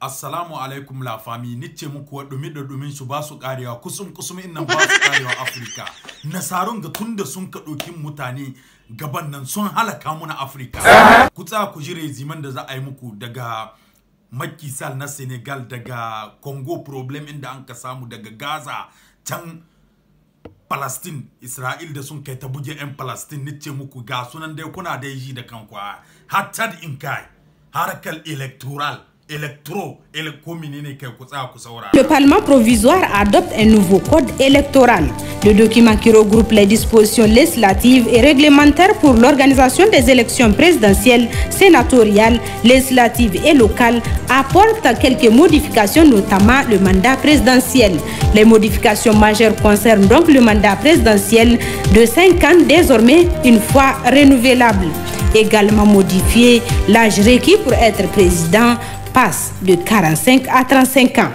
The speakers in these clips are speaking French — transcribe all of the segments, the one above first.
Assalamu alaikum la fami, nice muku wa dumi da dumin su ba su karewa kusum innan ba su karewa Afrika. Nasarun ga tunda sun ka dokin mutane gaban nan sun halaka mu na Afrika. Ku tsaya ku jire ziman da za a yi muku daga Macky Sall na Senegal, daga Congo problem inda an ka samu, daga Gaza can Palestine, Israel da sun kai ta buge 'yan Palestine. Nice muku ga sunan dai kuna da yi da kanku hatta da in kai harkar electoral. Le Parlement provisoire adopte un nouveau code électoral. Le document qui regroupe les dispositions législatives et réglementaires pour l'organisation des élections présidentielles, sénatoriales, législatives et locales apporte quelques modifications, notamment le mandat présidentiel. Les modifications majeures concernent donc le mandat présidentiel de 5 ans, désormais une fois renouvelable. Également modifié, l'âge requis pour être président passe de 45 à 35 ans.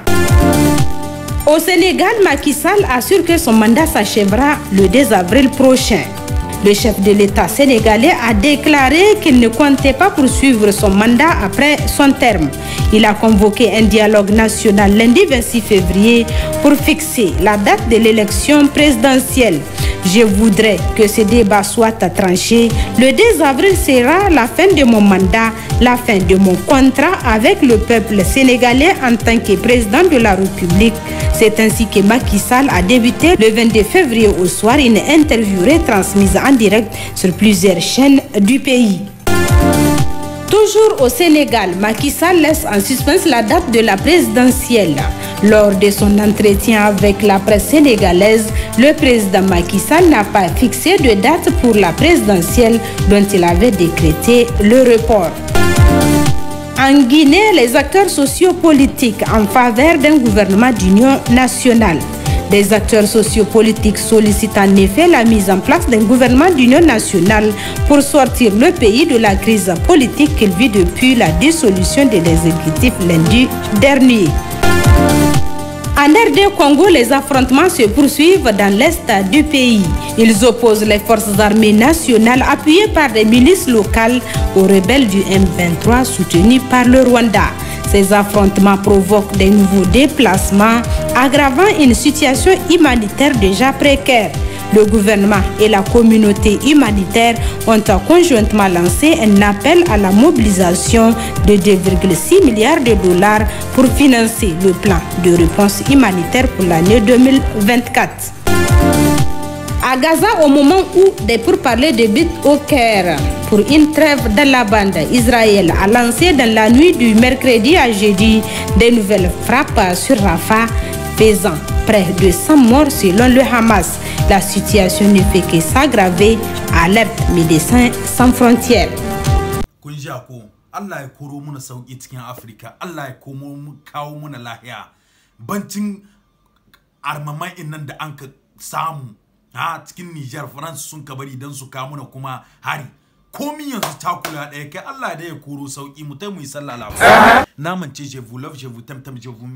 Au Sénégal, Macky Sall assure que son mandat s'achèvera le 2 avril prochain. Le chef de l'État sénégalais a déclaré qu'il ne comptait pas poursuivre son mandat après son terme. Il a convoqué un dialogue national lundi 26 février pour fixer la date de l'élection présidentielle. Je voudrais que ce débat soit tranché. Le 2 avril sera la fin de mon mandat, la fin de mon contrat avec le peuple sénégalais en tant que président de la République. C'est ainsi que Macky Sall a débuté le 22 février au soir une interview retransmise en direct sur plusieurs chaînes du pays. Toujours au Sénégal, Macky Sall laisse en suspens la date de la présidentielle. Lors de son entretien avec la presse sénégalaise, le président Macky Sall n'a pas fixé de date pour la présidentielle dont il avait décrété le report. En Guinée, les acteurs sociopolitiques en faveur d'un gouvernement d'union nationale. Des acteurs sociopolitiques sollicitent en effet la mise en place d'un gouvernement d'union nationale pour sortir le pays de la crise politique qu'il vit depuis la dissolution de l'exécutif lundi dernier. En RD Congo, les affrontements se poursuivent dans l'est du pays. Ils opposent les forces armées nationales appuyées par des milices locales aux rebelles du M23 soutenus par le Rwanda. Ces affrontements provoquent de nouveaux déplacements, aggravant une situation humanitaire déjà précaire. Le gouvernement et la communauté humanitaire ont conjointement lancé un appel à la mobilisation de 2,6 milliards de dollars pour financer le plan de réponse humanitaire pour l'année 2024. À Gaza, au moment où des pourparlers débutent au Caire pour une trêve dans la bande, Israël a lancé dans la nuit du mercredi à jeudi des nouvelles frappes sur Rafah, faisant près de 100 morts selon le Hamas. La situation ne fait que s'aggraver, alerte Médecins sans frontières. Allah ya koro muna sauki cikin Afrika, Allah ya kawo muna lahiya. Bancin armamai nan da an ka samu cikin Niger, France sun ka bari dan su kawo muna kuma hari. Komi yanzu takula ɗaya kai Allah da ya koro sauki mu tai mu yi sallah lafiya. Na mance je vous love, je vous t'aime, je vous